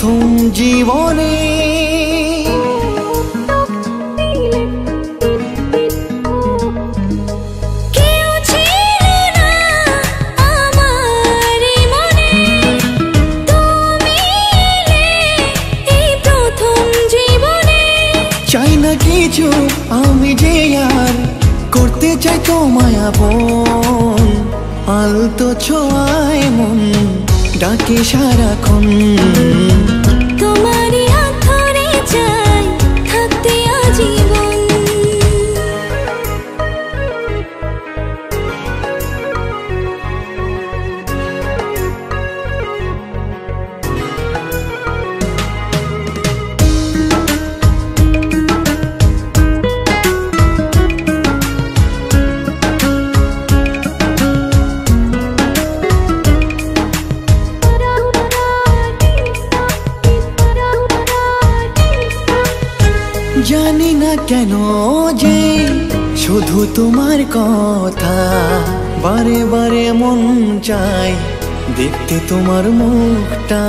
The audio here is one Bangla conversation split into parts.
প্রথম জীবনে চাই না কিছু আমি যে আর করতে চাই তোমায় আপন আলতো ছোঁয়ায় মন ডাকে সারাক্ষণ তোমারই হাত ধরে চাই থাকতে আজীবন জানি না কেন যে শুধু তোমার কথা বারে বারে মন চায় দেখতে তোমার মুখটা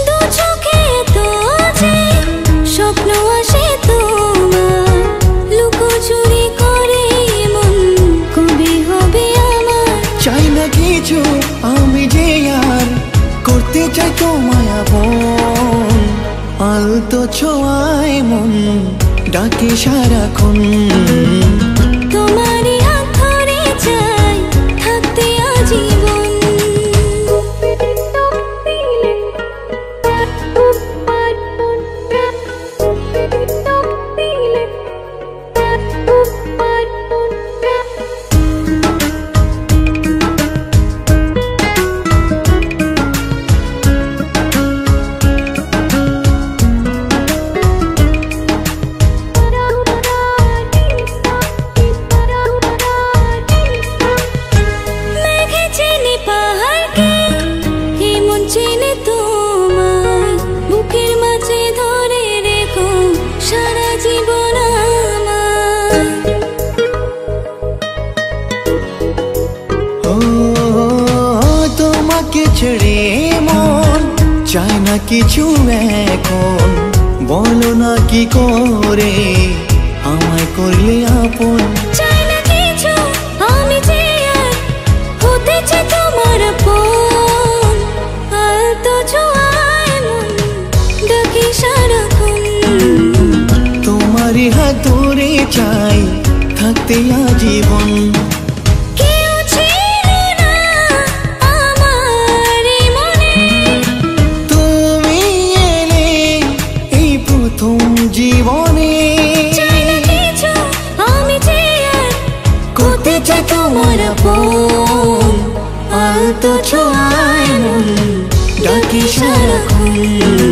দু চোখে তো যে স্বপ্ন আসে তোমার লুকোচুরি করে মন কবে হবে আমার চাই না কিছু আমি যে আর করতে চাই তোমায় আপন আলতো ছোঁয়ায় মন ডাকে সারাক্ষণ তোমারই হাত ধরে চাই থাকতে আজীবন ছেড়ে মন চায় না কিছু এখন বলো না কি করে আমায় করলে আপন চাই না কিছু আমি যে আর হতে চাই তোমার আপন আলতো ছোঁয়ায় মন ডাকে সারাক্ষণ তোমারই হাত ধরে চাই থাকতে আজীবন জীবনে আমি যে আর করতে চাই তোমার আপন আলতো ছোঁয়ায় মন ডাকে সারাক্ষণ।